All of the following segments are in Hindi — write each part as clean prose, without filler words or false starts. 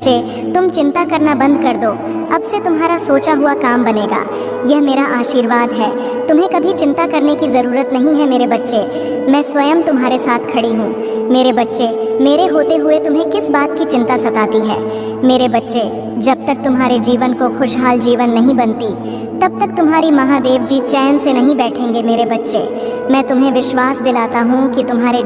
बच्चे, तुम चिंता करना बंद कर दो। अब से तुम्हारा सोचा हुआ काम बनेगा। यह मेरा आशीर्वाद है। तुम्हें कभी चिंता करने की ज़रूरत नहीं है मेरे बच्चे। मैं स्वयं तुम्हारे साथ खड़ी हूँ। मेरे बच्चे, मेरे होते हुए तुम्हें किस बात की चिंता सताती है? मेरे बच्चे, जब तक तुम्हारे जीवन को खुशहाल जीवन नहीं बनती, तब तक तुम्हारी महादेव जी चैन से नहीं बैठेंगे मेरे बच्चे। मैं तुम्हें विश्वास दिलाता हूँ कि तुम्हारे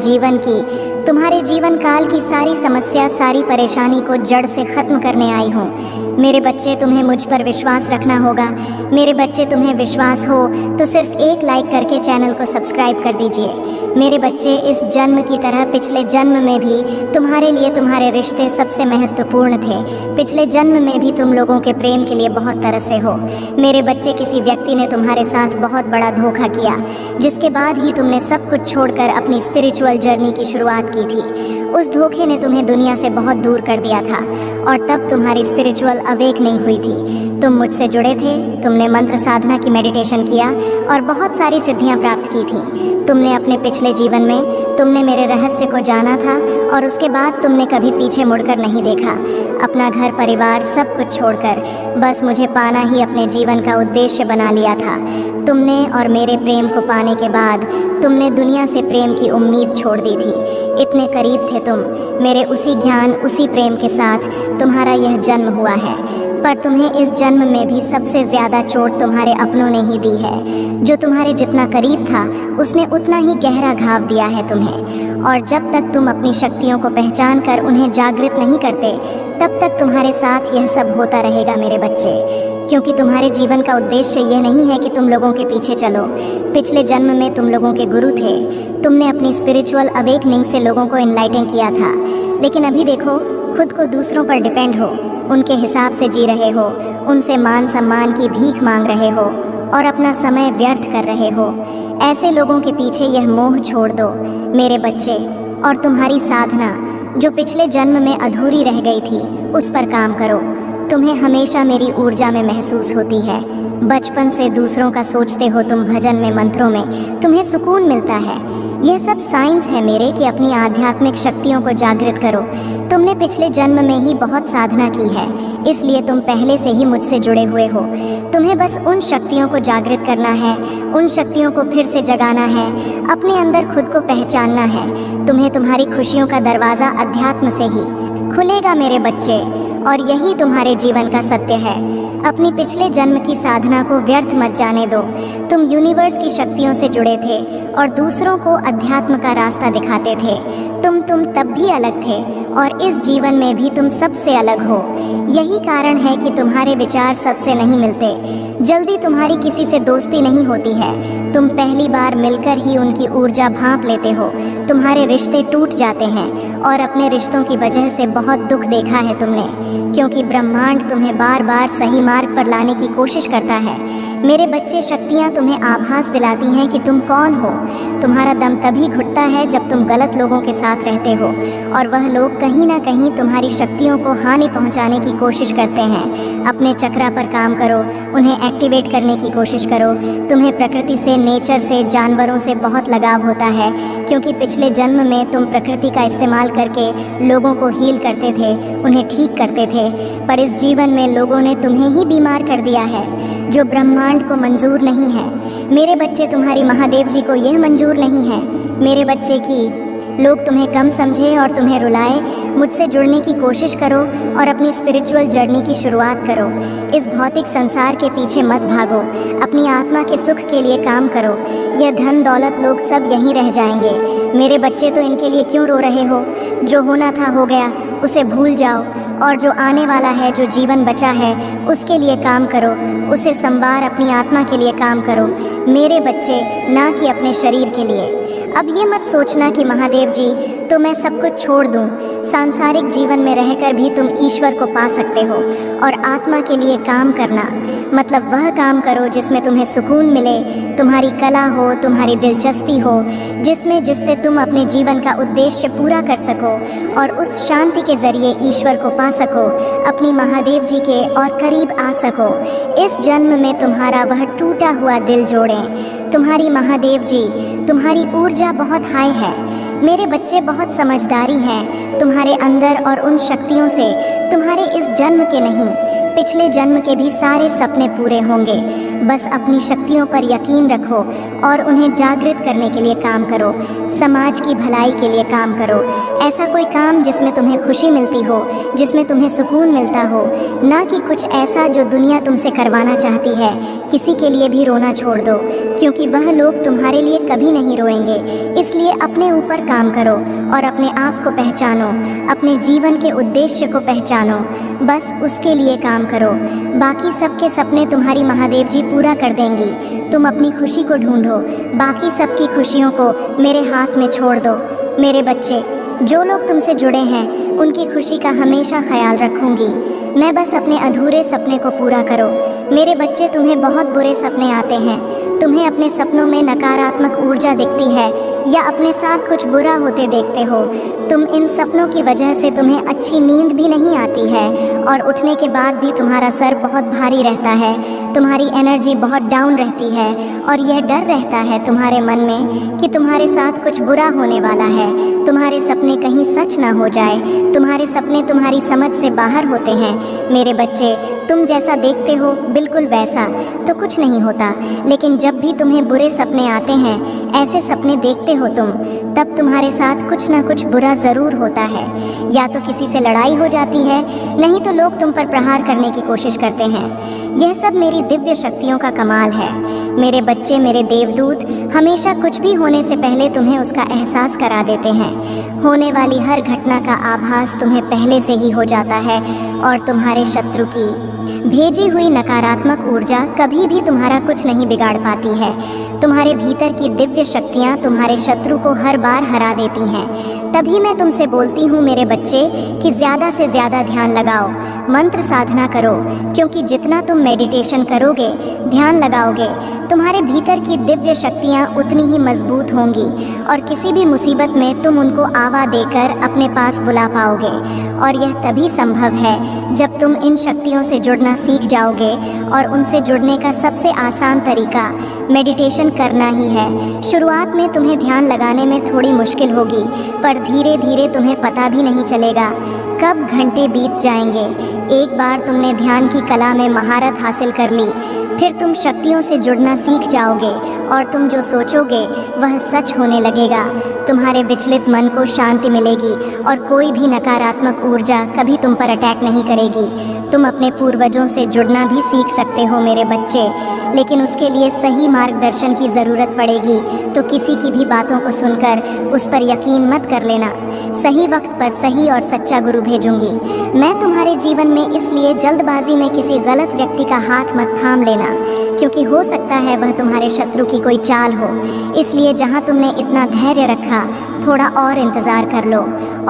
जीवन काल की सारी समस्या, सारी परेशानी को जड़ से ख़त्म करने आई हूँ। मेरे बच्चे, तुम्हें मुझ पर विश्वास रखना होगा। मेरे बच्चे, तुम्हें विश्वास हो तो सिर्फ एक लाइक करके चैनल को सब्सक्राइब कर दीजिए। मेरे बच्चे, इस जन्म की तरह पिछले जन्म में भी तुम्हारे लिए तुम्हारे रिश्ते सबसे महत्वपूर्ण थे। पिछले जन्म में भी तुम लोगों के प्रेम के लिए बहुत तरसे हो। मेरे बच्चे, किसी व्यक्ति ने तुम्हारे साथ बहुत बड़ा धोखा किया, जिसके बाद ही तुमने सब कुछ छोड़कर अपनी स्पिरिचुअल जर्नी की शुरुआत की थी। उस धोखे ने तुम्हें दुनिया से बहुत दूर कर दिया था और तब तुम्हारी स्पिरिचुअल अवेकनिंग हुई थी। तुम मुझसे जुड़े थे, तुमने मंत्र साधना की मेडिटेशन किया और बहुत सारी सिद्धियां प्राप्त की थी। तुमने अपने पिछले जीवन में तुमने मेरे रहस्य को जाना था और उसके बाद तुमने कभी पीछे मुड़कर नहीं देखा। अपना घर परिवार सब कुछ छोड़कर बस मुझे पाना ही अपने जीवन का उद्देश्य बना लिया था। तुमने और मेरे प्रेम को पाने के बाद तुमने दुनिया से प्रेम की उम्मीद छोड़ दी थी। इतने करीब थे तुम मेरे। उसी ज्ञान, उसी प्रेम के साथ तुम्हारा यह जन्म हुआ है। पर तुम्हें इस जन्म में भी सबसे ज़्यादा चोट तुम्हारे अपनों ने ही दी है। जो तुम्हारे जितना करीब था, उसने उतना ही गहरा घाव दिया है तुम्हें। और जब तक तुम अपनी शक्तियों को पहचान कर उन्हें जागृत नहीं करते, तब तक तुम्हारे साथ यह सब होता रहेगा मेरे बच्चे। क्योंकि तुम्हारे जीवन का उद्देश्य यह नहीं है कि तुम लोगों के पीछे चलो। पिछले जन्म में तुम लोगों के गुरु थे। तुमने अपनी स्पिरिचुअल अवेकनिंग से लोगों को इनलाइटन किया था। लेकिन अभी देखो, खुद को दूसरों पर डिपेंड हो, उनके हिसाब से जी रहे हो, उनसे मान सम्मान की भीख मांग रहे हो और अपना समय व्यर्थ कर रहे हो। ऐसे लोगों के पीछे यह मोह छोड़ दो मेरे बच्चे, और तुम्हारी साधना जो पिछले जन्म में अधूरी रह गई थी, उस पर काम करो। तुम्हें हमेशा मेरी ऊर्जा में महसूस होती है। बचपन से दूसरों का सोचते हो तुम भजन में, मंत्रों में तुम्हें सुकून मिलता है। यह सब साइंस है मेरे कि अपनी आध्यात्मिक शक्तियों को जागृत करो। तुमने पिछले जन्म में ही बहुत साधना की है, इसलिए तुम पहले से ही मुझसे जुड़े हुए हो। तुम्हें बस उन शक्तियों को जागृत करना है, उन शक्तियों को फिर से जगाना है, अपने अंदर खुद को पहचानना है। तुम्हें तुम्हारी खुशियों का दरवाज़ा अध्यात्म से ही खुलेगा मेरे बच्चे, और यही तुम्हारे जीवन का सत्य है। अपनी पिछले जन्म की साधना को व्यर्थ मत जाने दो। तुम यूनिवर्स की शक्तियों से जुड़े थे और दूसरों को अध्यात्म का रास्ता दिखाते थे। तुम तब भी अलग थे और इस जीवन में भी तुम सबसे अलग हो। यही कारण है कि तुम्हारे विचार सबसे नहीं मिलते। जल्दी तुम्हारी किसी से दोस्ती नहीं होती है। तुम पहली बार मिलकर ही उनकी ऊर्जा भांप लेते हो। तुम्हारे रिश्ते टूट जाते हैं और अपने रिश्तों की वजह से बहुत दुख देखा है तुमने, क्योंकि ब्रह्मांड तुम्हें बार बार सही मार्ग पर लाने की कोशिश करता है। मेरे बच्चे, शक्तियाँ तुम्हें आभास दिलाती हैं कि तुम कौन हो। तुम्हारा दम तभी घुटता है जब तुम गलत लोगों के साथ रहते हो और वह लोग कहीं ना कहीं तुम्हारी शक्तियों को हानि पहुंचाने की कोशिश करते हैं। अपने चक्रा पर काम करो, उन्हें एक्टिवेट करने की कोशिश करो। तुम्हें प्रकृति से, नेचर से, जानवरों से बहुत लगाव होता है, क्योंकि पिछले जन्म में तुम प्रकृति का इस्तेमाल करके लोगों को हील करते थे, उन्हें ठीक करते थे। पर इस जीवन में लोगों ने तुम्हें ही बीमार कर दिया है, जो ब्रह्मांड को मंजूर नहीं है। मेरे बच्चे, तुम्हारी महादेव जी को यह मंजूर नहीं है मेरे बच्चे की लोग तुम्हें कम समझे और तुम्हें रुलाए। मुझसे जुड़ने की कोशिश करो और अपनी स्पिरिचुअल जर्नी की शुरुआत करो। इस भौतिक संसार के पीछे मत भागो, अपनी आत्मा के सुख के लिए काम करो। यह धन दौलत लोग सब यहीं रह जाएंगे मेरे बच्चे, तो इनके लिए क्यों रो रहे हो? जो होना था हो गया, उसे भूल जाओ, और जो आने वाला है, जो जीवन बचा है, उसके लिए काम करो। उसे संवार, अपनी आत्मा के लिए काम करो मेरे बच्चे, ना कि अपने शरीर के लिए। अब ये मत सोचना कि महादेव जी तो मैं सब कुछ छोड़ दूं। सांसारिक जीवन में रहकर भी तुम ईश्वर को पा सकते हो, और आत्मा के लिए काम करना मतलब वह काम करो जिसमें तुम्हें सुकून मिले, तुम्हारी कला हो, तुम्हारी दिलचस्पी हो, जिससे तुम अपने जीवन का उद्देश्य पूरा कर सको और उस शांति के जरिए ईश्वर को पा सको, अपनी महादेव जी के और करीब आ सको। इस जन्म में तुम्हारा वह टूटा हुआ दिल जोड़ें। तुम्हारी महादेव जी, तुम्हारी ऊर्जा बहुत हाई है। मेरे बच्चे बहुत समझदारी हैं तुम्हारे अंदर, और उन शक्तियों से तुम्हारे इस जन्म के नहीं, पिछले जन्म के भी सारे सपने पूरे होंगे। बस अपनी शक्तियों पर यकीन रखो और उन्हें जागृत करने के लिए काम करो। समाज की भलाई के लिए काम करो। ऐसा कोई काम जिसमें तुम्हें खुशी मिलती हो, जिसमें तुम्हें सुकून मिलता हो, ना कि कुछ ऐसा जो दुनिया तुमसे करवाना चाहती है। किसी के लिए भी रोना छोड़ दो, क्योंकि वह लोग तुम्हारे लिए कभी नहीं रोएंगे। इसलिए अपने ऊपर काम करो और अपने आप को पहचानो, अपने जीवन के उद्देश्य को पहचानो। बस उसके लिए काम करो। बाकी सबके सपने तुम्हारी महादेव जी पूरा कर देंगी। तुम अपनी खुशी को ढूंढो, बाकी सबकी खुशियों को मेरे हाथ में छोड़ दो। मेरे बच्चे, जो लोग तुमसे जुड़े हैं उनकी खुशी का हमेशा ख्याल रखूंगी मैं। बस अपने अधूरे सपने को पूरा करो। मेरे बच्चे, तुम्हें बहुत बुरे सपने आते हैं, तुम्हें अपने सपनों में नकारात्मक ऊर्जा दिखती है या अपने साथ कुछ बुरा होते देखते हो। तुम इन सपनों की वजह से तुम्हें अच्छी नींद भी नहीं आती है और उठने के बाद भी तुम्हारा सर बहुत भारी रहता है, तुम्हारी एनर्जी बहुत डाउन रहती है और यह डर रहता है तुम्हारे मन में कि तुम्हारे साथ कुछ बुरा होने वाला है। तुम्हारे सपने कहीं सच ना हो जाए। तुम्हारे सपने तुम्हारी समझ से बाहर होते हैं। मेरे बच्चे, तुम जैसा देखते हो बिल्कुल वैसा तो कुछ नहीं होता, लेकिन जब भी तुम्हें बुरे सपने आते हैं, ऐसे सपने देखते हो तुम, तब तुम्हारे साथ कुछ ना कुछ बुरा ज़रूर होता है। या तो किसी से लड़ाई हो जाती है, नहीं तो लोग तुम पर प्रहार करने की कोशिश करते हैं। यह सब मेरी दिव्य शक्तियों का कमाल है। मेरे बच्चे, मेरे देवदूत हमेशा कुछ भी होने से पहले तुम्हें उसका एहसास करा देते हैं। होने वाली हर घटना का आभास तुम्हें पहले से ही हो जाता है और तुम्हारे शत्रु की भेजी हुई नकारात्मक ऊर्जा कभी भी तुम्हारा कुछ नहीं बिगाड़ पाती है। तुम्हारे भीतर की दिव्य शक्तियाँ तुम्हारे शत्रु को हर बार हरा देती हैं। तभी मैं तुमसे बोलती हूँ मेरे बच्चे कि ज़्यादा से ज़्यादा ध्यान लगाओ, मंत्र साधना करो, क्योंकि जितना तुम मेडिटेशन करोगे, ध्यान लगाओगे, तुम्हारे भीतर की दिव्य शक्तियाँ उतनी ही मजबूत होंगी और किसी भी मुसीबत में तुम उनको आवा देकर अपने पास बुला पाओगे। और यह तभी संभव है जब तुम इन शक्तियों से जुड़ना सीख जाओगे, और उनसे जुड़ने का सबसे आसान तरीका मेडिटेशन करना ही है। शुरुआत में तुम्हें ध्यान लगाने में थोड़ी मुश्किल होगी, पर धीरे धीरे तुम्हें पता भी नहीं चलेगा कब घंटे बीत जाएंगे। एक बार तुमने ध्यान की कला में महारत हासिल कर ली, फिर तुम शक्तियों से जुड़ना सीख जाओगे और तुम जो सोचोगे वह सच होने लगेगा। तुम्हारे विचलित मन को शांति मिलेगी और कोई भी नकारात्मक ऊर्जा कभी तुम पर अटैक नहीं करेगी। तुम अपने पूर्वजों से जुड़ना भी सीख सकते हो मेरे बच्चे, लेकिन उसके लिए सही मार्गदर्शन की ज़रूरत पड़ेगी। तो किसी की भी बातों को सुनकर उस पर यकीन मत कर लेना। सही वक्त पर सही और सच्चा गुरु भेजूंगी मैं तुम्हारे जीवन में, इसलिए जल्दबाजी में किसी गलत व्यक्ति का हाथ मत थाम लेना, क्योंकि हो सकता है वह तुम्हारे शत्रु की कोई चाल हो। इसलिए जहां तुमने इतना धैर्य रखा, थोड़ा और इंतज़ार कर लो।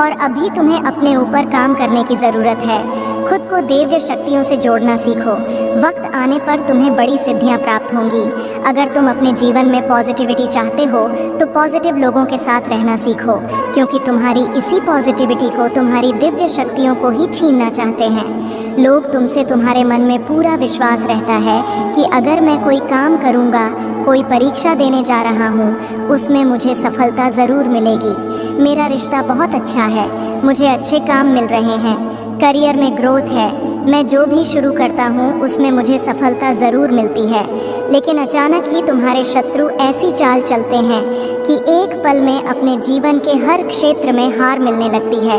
और अभी तुम्हें अपने ऊपर काम करने की ज़रूरत है। खुद को दिव्य शक्तियों से जोड़ना सीखो। वक्त आने पर तुम्हें बड़ी सिद्धियां प्राप्त होंगी। अगर तुम अपने जीवन में पॉजिटिविटी चाहते हो तो पॉजिटिव लोगों के साथ रहना सीखो, क्योंकि तुम्हारी इसी पॉजिटिविटी को तुम्हारी दिव्य शक्तियों को ही छीनना चाहते हैं। लोग तुमसे, तुम्हारे मन में पूरा विश्वास रहता है कि अगर मैं कोई काम करूँगा, कोई परीक्षा देने जा रहा हूँ, उसमें मुझे सफलता ज़रूर मिलेगी। मेरा रिश्ता बहुत अच्छा है, मुझे अच्छे काम मिल रहे हैं, करियर में ग्रोथ है, मैं जो भी शुरू करता हूँ उसमें मुझे सफलता ज़रूर मिलती है। लेकिन अचानक ही तुम्हारे शत्रु ऐसी चाल चलते हैं कि एक पल में अपने जीवन के हर क्षेत्र में हार मिलने लगती है।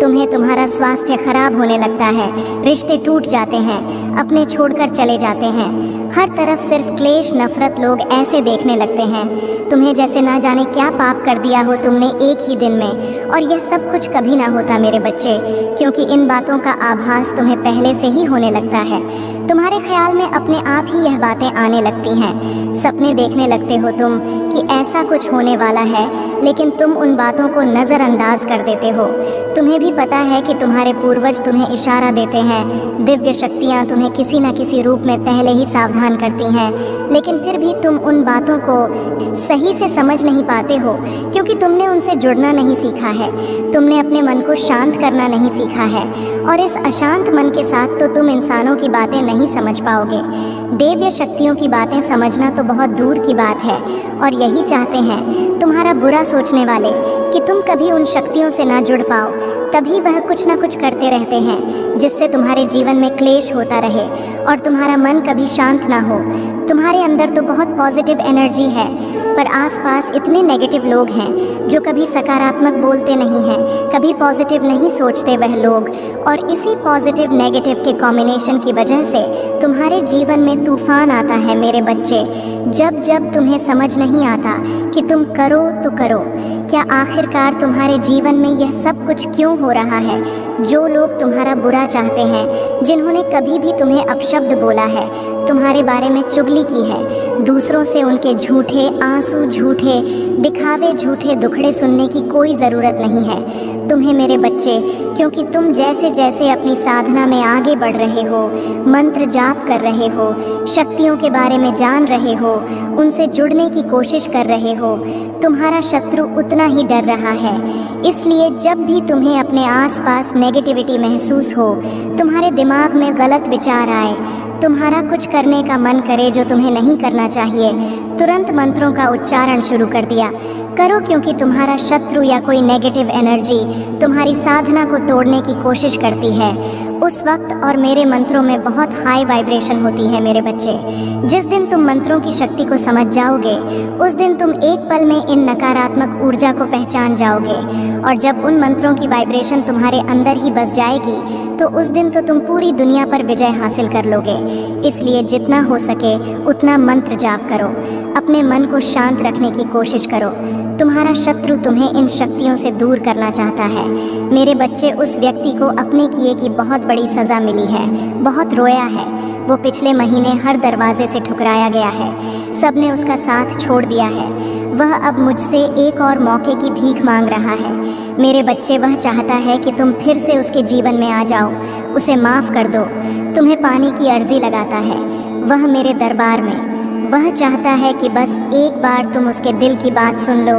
तुम्हें तुम्हारा स्वास्थ्य खराब होने लगता है, रिश्ते टूट जाते हैं, अपने छोड़कर चले जाते हैं। हर तरफ सिर्फ क्लेश, नफरत लोग ऐसे देखने लगते हैं तुम्हें जैसे ना जाने क्या पाप कर दिया हो तुमने एक ही दिन में। और यह सब कुछ कभी ना होता मेरे बच्चे, क्योंकि इन बातों का आभास तुम्हें पहले से ही होने लगता है। तुम्हारे ख्याल में अपने आप ही यह बातें आने लगती हैं। सपने देखने लगते हो तुम कि ऐसा कुछ होने वाला है, लेकिन तुम उन बातों को नज़रअंदाज कर देते हो। तुम्हें भी पता है कि तुम्हारे पूर्वज तुम्हें इशारा देते हैं। दिव्य शक्तियाँ तुम्हें किसी न किसी रूप में पहले ही सावधान समाधान करती हैं, लेकिन फिर भी तुम उन बातों को सही से समझ नहीं पाते हो क्योंकि तुमने उनसे जुड़ना नहीं सीखा है, तुमने अपने मन को शांत करना नहीं सीखा है, और इस अशांत मन के साथ तो तुम इंसानों की बातें नहीं समझ पाओगे। देव या शक्तियों की बातें समझना तो बहुत दूर की बात है, और यही चाहते हैं तुम्हारा बुरा सोचने वाले कि तुम कभी उन शक्तियों से ना जुड़ पाओ। तभी वह कुछ ना कुछ करते रहते हैं जिससे तुम्हारे जीवन में क्लेश होता रहे और तुम्हारा मन कभी शांत ना हो। तुम्हारे अंदर तो बहुत पॉजिटिव एनर्जी है, पर आसपास इतने नेगेटिव लोग हैं जो कभी सकारात्मक बोलते नहीं हैं, कभी पॉजिटिव नहीं सोचते वह लोग, और इसी पॉजिटिव नेगेटिव के कॉम्बिनेशन की वजह से तुम्हारे जीवन में तूफान आता है मेरे बच्चे। जब जब तुम्हें समझ नहीं आता कि तुम करो तो करो क्या, आखिरकार तुम्हारे जीवन में यह सब कुछ क्यों हो रहा है। जो लोग तुम्हारा बुरा चाहते हैं, जिन्होंने कभी भी तुम्हें अपशब्द बोला है, तुम्हारे बारे में चुगली की है, दूसरों से उनके झूठे आंसू, झूठे दिखावे, झूठे दुखड़े सुनने की कोई ज़रूरत नहीं है तुम्हें मेरे बच्चे, क्योंकि तुम जैसे जैसे अपनी साधना में आगे बढ़ रहे हो, मंत्र जाप कर रहे हो, शक्तियों के बारे में जान रहे हो, उनसे जुड़ने की कोशिश कर रहे हो, तुम्हारा शत्रु उतना ही डर रहा है। इसलिए जब भी तुम्हें अपने आसपास नेगेटिविटी महसूस हो, तुम्हारे दिमाग में गलत विचार आए, तुम्हारा कुछ करने का मन करे जो तुम्हें नहीं करना चाहिए, तुरंत मंत्रों का उच्चारण शुरू कर दिया करो, क्योंकि तुम्हारा शत्रु या कोई नेगेटिव एनर्जी तुम्हारी साधना को तोड़ने की कोशिश करती है उस वक्त। और मेरे मंत्रों में बहुत हाई वाइब्रेशन होती है मेरे बच्चे। जिस दिन तुम मंत्रों की शक्ति को समझ जाओगे, उस दिन तुम एक पल में इन नकारात्मक ऊर्जा को पहचान जाओगे, और जब उन मंत्रों की वाइब्रेशन तुम्हारे अंदर ही बस जाएगी तो उस दिन तो तुम पूरी दुनिया पर विजय हासिल कर लोगे। इसलिए जितना हो सके उतना मंत्र जाप करो, अपने मन को शांत रखने की कोशिश करो। तुम्हारा शत्रु तुम्हें इन शक्तियों से दूर करना चाहता है मेरे बच्चे। उस व्यक्ति को अपने किए की बहुत बड़ी सज़ा मिली है, बहुत रोया है वो। पिछले महीने हर दरवाजे से ठुकराया गया है, सबने उसका साथ छोड़ दिया है। वह अब मुझसे एक और मौके की भीख मांग रहा है मेरे बच्चे। वह चाहता है कि तुम फिर से उसके जीवन में आ जाओ, उसे माफ़ कर दो। तुम्हें पाने की अर्जी लगाता है वह मेरे दरबार में। वह चाहता है कि बस एक बार तुम उसके दिल की बात सुन लो,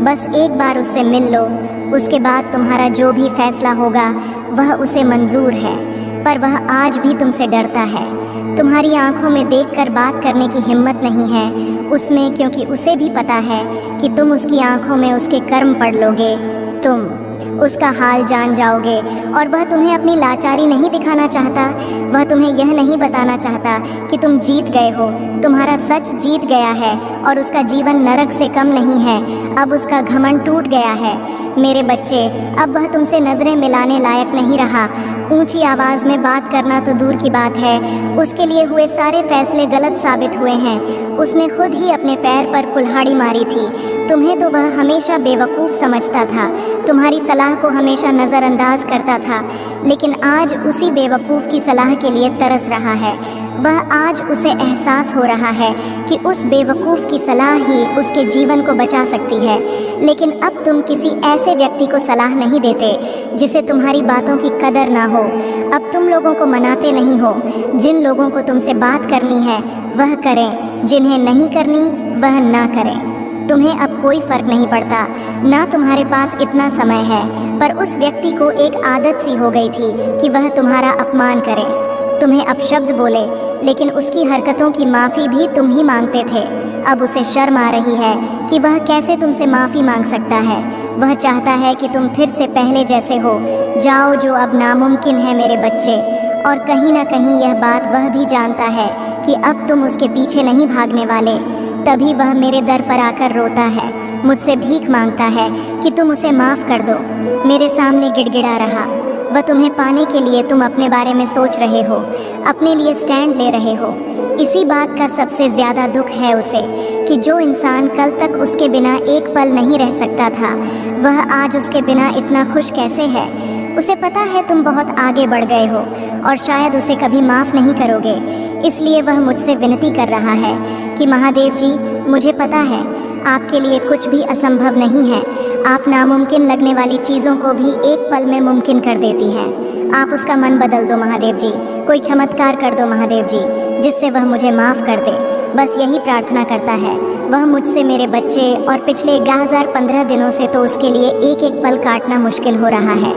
बस एक बार उससे मिल लो, उसके बाद तुम्हारा जो भी फैसला होगा वह उसे मंजूर है। पर वह आज भी तुमसे डरता है, तुम्हारी आंखों में देखकर बात करने की हिम्मत नहीं है उसमें, क्योंकि उसे भी पता है कि तुम उसकी आंखों में उसके कर्म पढ़ लोगे, तुम उसका हाल जान जाओगे। और वह तुम्हें अपनी लाचारी नहीं दिखाना चाहता, वह तुम्हें यह नहीं बताना चाहता कि तुम जीत गए हो। तुम्हारा सच जीत गया है और उसका जीवन नरक से कम नहीं है। अब उसका घमंड टूट गया है मेरे बच्चे। अब वह तुमसे नज़रें मिलाने लायक नहीं रहा। ऊंची आवाज़ में बात करना तो दूर की बात है, उसके लिए हुए सारे फैसले गलत साबित हुए हैं। उसने खुद ही अपने पैर पर कुल्हाड़ी मारी थी। तुम्हें तो वह हमेशा बेवकूफ़ समझता था, तुम्हारी सलाह को हमेशा नज़रअंदाज करता था, लेकिन आज उसी बेवकूफ़ की सलाह के लिए तरस रहा है। वह आज उसे एहसास हो रहा है कि उस बेवकूफ़ की सलाह ही उसके जीवन को बचा सकती है। लेकिन अब तुम किसी ऐसे व्यक्ति को सलाह नहीं देते जिसे तुम्हारी बातों की कदर ना हो। अब तुम लोगों को मनाते नहीं हो। जिन लोगों को तुमसे बात करनी है वह करें, जिन्हें नहीं करनी वह ना करें। तुम्हें अब कोई फ़र्क नहीं पड़ता, ना तुम्हारे पास इतना समय है। पर उस व्यक्ति को एक आदत सी हो गई थी कि वह तुम्हारा अपमान करे, तुम्हें अपशब्द बोले, लेकिन उसकी हरकतों की माफ़ी भी तुम ही मांगते थे। अब उसे शर्म आ रही है कि वह कैसे तुमसे माफ़ी मांग सकता है। वह चाहता है कि तुम फिर से पहले जैसे हो जाओ, जो अब नामुमकिन है मेरे बच्चे। और कहीं ना कहीं यह बात वह भी जानता है कि अब तुम उसके पीछे नहीं भागने वाले। तभी वह मेरे दर पर आकर रोता है, मुझसे भीख मांगता है कि तुम उसे माफ़ कर दो। मेरे सामने गिड़गिड़ा रहा। वह तुम्हें पाने के लिए तुम अपने बारे में सोच रहे हो, अपने लिए स्टैंड ले रहे हो। इसी बात का सबसे ज़्यादा दुख है उसे कि जो इंसान कल तक उसके बिना एक पल नहीं रह सकता था, वह आज उसके बिना इतना खुश कैसे है। उसे पता है तुम बहुत आगे बढ़ गए हो और शायद उसे कभी माफ़ नहीं करोगे। इसलिए वह मुझसे विनती कर रहा है कि महादेव जी, मुझे पता है आपके लिए कुछ भी असंभव नहीं है। आप नामुमकिन लगने वाली चीज़ों को भी एक पल में मुमकिन कर देती हैं। आप उसका मन बदल दो महादेव जी, कोई चमत्कार कर दो महादेव जी, जिससे वह मुझे माफ़ कर दे। बस यही प्रार्थना करता है वह मुझसे, मेरे बच्चे और पिछले 1015 दिनों से तो उसके लिए एक एक पल काटना मुश्किल हो रहा है।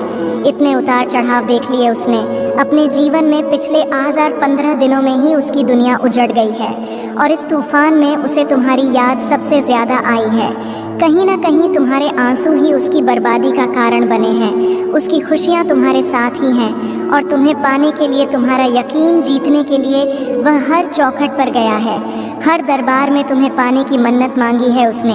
इतने उतार चढ़ाव देख लिए उसने अपने जीवन में। पिछले 1015 दिनों में ही उसकी दुनिया उजड़ गई है और इस तूफान में उसे तुम्हारी याद सबसे ज़्यादा आई है। कहीं ना कहीं तुम्हारे आंसू ही उसकी बर्बादी का कारण बने हैं। उसकी खुशियाँ तुम्हारे साथ ही हैं और तुम्हें पाने के लिए, तुम्हारा यकीन जीतने के लिए वह हर चौखट पर गया है। हर दरबार में तुम्हें पाने की मन्नत मांगी है उसने,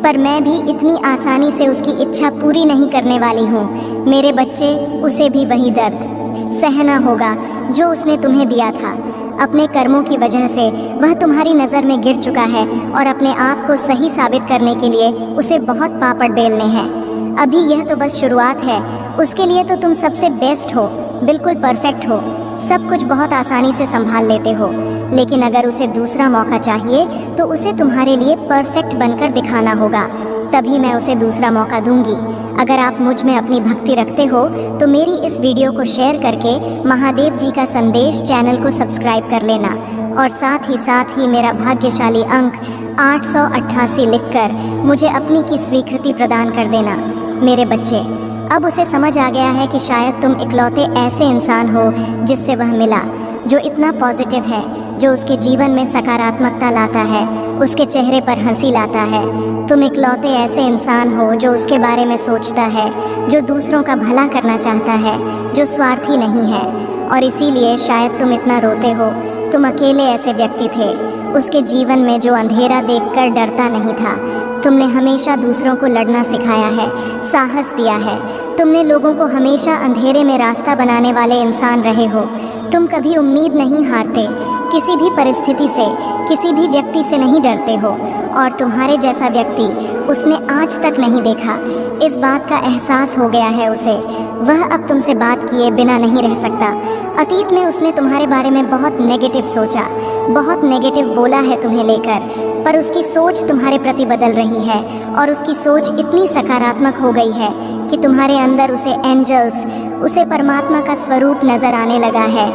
पर मैं भी इतनी आसानी से उसकी इच्छा पूरी नहीं करने वाली हूँ। मेरे बच्चे, उसे भी वही दर्द सहना होगा जो उसने तुम्हें दिया था। अपने कर्मों की वजह से वह तुम्हारी नज़र में गिर चुका है और अपने आप को सही साबित करने के लिए उसे बहुत पापड़ बेलने हैं। अभी यह तो बस शुरुआत है। उसके लिए तो तुम सबसे बेस्ट हो, बिल्कुल परफेक्ट हो, सब कुछ बहुत आसानी से संभाल लेते हो। लेकिन अगर उसे दूसरा मौका चाहिए तो उसे तुम्हारे लिए परफेक्ट बनकर दिखाना होगा, तभी मैं उसे दूसरा मौका दूंगी। अगर आप मुझ में अपनी भक्ति रखते हो तो मेरी इस वीडियो को शेयर करके महादेव जी का संदेश चैनल को सब्सक्राइब कर लेना और साथ ही मेरा भाग्यशाली अंक 888 लिखकर मुझे अपनी की स्वीकृति प्रदान कर देना। मेरे बच्चे, अब उसे समझ आ गया है कि शायद तुम इकलौते ऐसे इंसान हो जिससे वह मिला, जो इतना पॉजिटिव है, जो उसके जीवन में सकारात्मकता लाता है, उसके चेहरे पर हंसी लाता है। तुम इकलौते ऐसे इंसान हो जो उसके बारे में सोचता है, जो दूसरों का भला करना चाहता है, जो स्वार्थी नहीं है। और इसीलिए शायद तुम इतना रोते हो। तुम अकेले ऐसे व्यक्ति थे उसके जीवन में जो अंधेरा देखकर डरता नहीं था। तुमने हमेशा दूसरों को लड़ना सिखाया है, साहस दिया है। तुमने लोगों को हमेशा अंधेरे में रास्ता बनाने वाले इंसान रहे हो। तुम कभी उम्मीद नहीं हारते, किसी भी परिस्थिति से, किसी भी व्यक्ति से नहीं डरते हो और तुम्हारे जैसा व्यक्ति उसने आज तक नहीं देखा। इस बात का एहसास हो गया है उसे। वह अब तुमसे बात किए बिना नहीं रह सकता। अतीत में उसने तुम्हारे बारे में बहुत नेगेटिव सोचा, बहुत नेगेटिव बोला है तुम्हें लेकर, पर उसकी सोच तुम्हारे प्रति बदल रही है और उसकी सोच इतनी सकारात्मक हो गई है कि तुम्हारे अंदर उसे एंजल्स, उसे परमात्मा का स्वरूप नजर आने लगा है।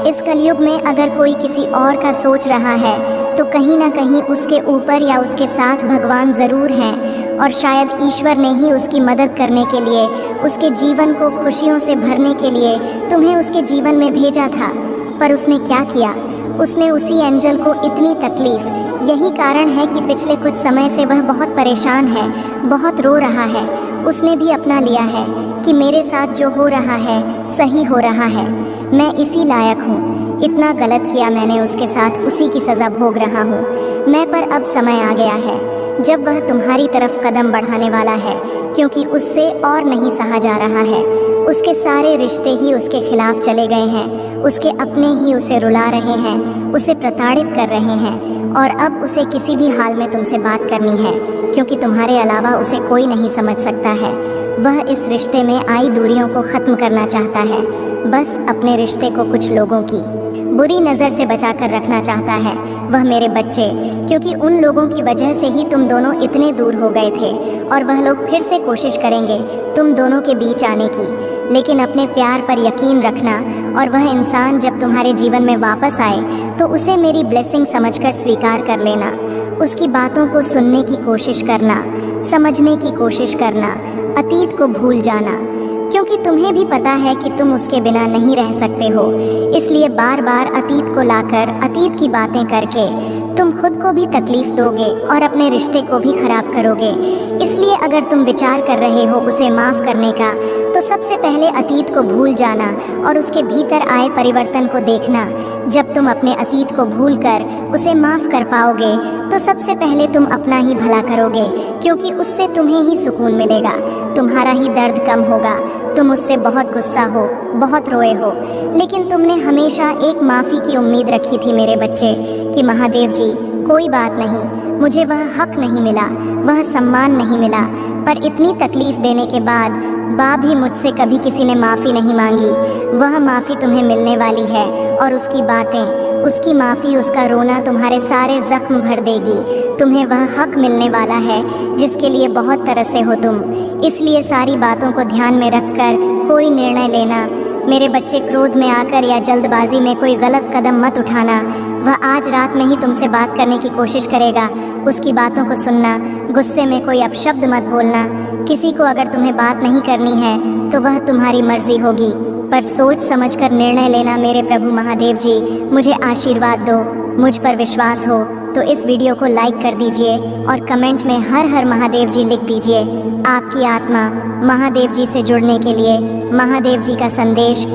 इस कलयुग में अगर कोई किसी और का सोच रहा है तो कहीं ना कहीं उसके ऊपर या उसके साथ भगवान ज़रूर हैं और शायद ईश्वर ने ही उसकी मदद करने के लिए, उसके जीवन को खुशियों से भरने के लिए तुम्हें उसके जीवन में भेजा था। पर उसने क्या किया? उसने उसी एंजल को इतनी तकलीफ, यही कारण है कि पिछले कुछ समय से वह बहुत परेशान है, बहुत रो रहा है। उसने भी अपना लिया है कि मेरे साथ जो हो रहा है सही हो रहा है, मैं इसी लायक हूँ। इतना गलत किया मैंने उसके साथ, उसी की सज़ा भोग रहा हूँ मैं। पर अब समय आ गया है जब वह तुम्हारी तरफ कदम बढ़ाने वाला है, क्योंकि उससे और नहीं सहा जा रहा है। उसके सारे रिश्ते ही उसके खिलाफ चले गए हैं, उसके अपने ही उसे रुला रहे हैं, उसे प्रताड़ित कर रहे हैं और अब उसे किसी भी हाल में तुमसे बात करनी है, क्योंकि तुम्हारे अलावा उसे कोई नहीं समझ सकता है। वह इस रिश्ते में आई दूरियों को ख़त्म करना चाहता है, बस अपने रिश्ते को कुछ लोगों की बुरी नज़र से बचा कर रखना चाहता है। वह मेरे बच्चे, क्योंकि उन लोगों की वजह से ही तुम दोनों इतने दूर हो गए थे और वह लोग फिर से कोशिश करेंगे तुम दोनों के बीच आने की। लेकिन अपने प्यार पर यकीन रखना और वह इंसान जब तुम्हारे जीवन में वापस आए तो उसे मेरी ब्लेसिंग समझकर स्वीकार कर लेना। उसकी बातों को सुनने की कोशिश करना, समझने की कोशिश करना, अतीत को भूल जाना, क्योंकि तुम्हें भी पता है कि तुम उसके बिना नहीं रह सकते हो। इसलिए बार बार अतीत को लाकर, अतीत की बातें करके तुम खुद को भी तकलीफ दोगे और अपने रिश्ते को भी खराब करोगे। इसलिए अगर तुम विचार कर रहे हो उसे माफ़ करने का, तो सबसे पहले अतीत को भूल जाना और उसके भीतर आए परिवर्तन को देखना। जब तुम अपने अतीत को भूलकर उसे माफ़ कर पाओगे तो सबसे पहले तुम अपना ही भला करोगे, क्योंकि उससे तुम्हें ही सुकून मिलेगा, तुम्हारा ही दर्द कम होगा। तुम उससे बहुत गुस्सा हो, बहुत रोए हो, लेकिन तुमने हमेशा एक माफ़ी की उम्मीद रखी थी मेरे बच्चे कि महादेव जी कोई बात नहीं, मुझे वह हक नहीं मिला, वह सम्मान नहीं मिला, पर इतनी तकलीफ़ देने के बाद बा भी मुझसे कभी किसी ने माफ़ी नहीं मांगी। वह माफ़ी तुम्हें मिलने वाली है और उसकी बातें, उसकी माफ़ी, उसका रोना तुम्हारे सारे जख्म भर देगी। तुम्हें वह हक मिलने वाला है जिसके लिए बहुत तरसे हो तुम। इसलिए सारी बातों को ध्यान में रखकर कोई निर्णय लेना। मेरे बच्चे, क्रोध में आकर या जल्दबाजी में कोई गलत कदम मत उठाना। वह आज रात में ही तुमसे बात करने की कोशिश करेगा। उसकी बातों को सुनना। गुस्से में कोई अपशब्द मत बोलना। किसी को अगर तुम्हें बात नहीं करनी है तो वह तुम्हारी मर्जी होगी, पर सोच समझकर निर्णय लेना। मेरे प्रभु महादेव जी, मुझे आशीर्वाद दो। मुझ पर विश्वास हो तो इस वीडियो को लाइक कर दीजिए और कमेंट में हर हर महादेव जी लिख दीजिए। आपकी आत्मा महादेव जी से जुड़ने के लिए महादेव जी का संदेश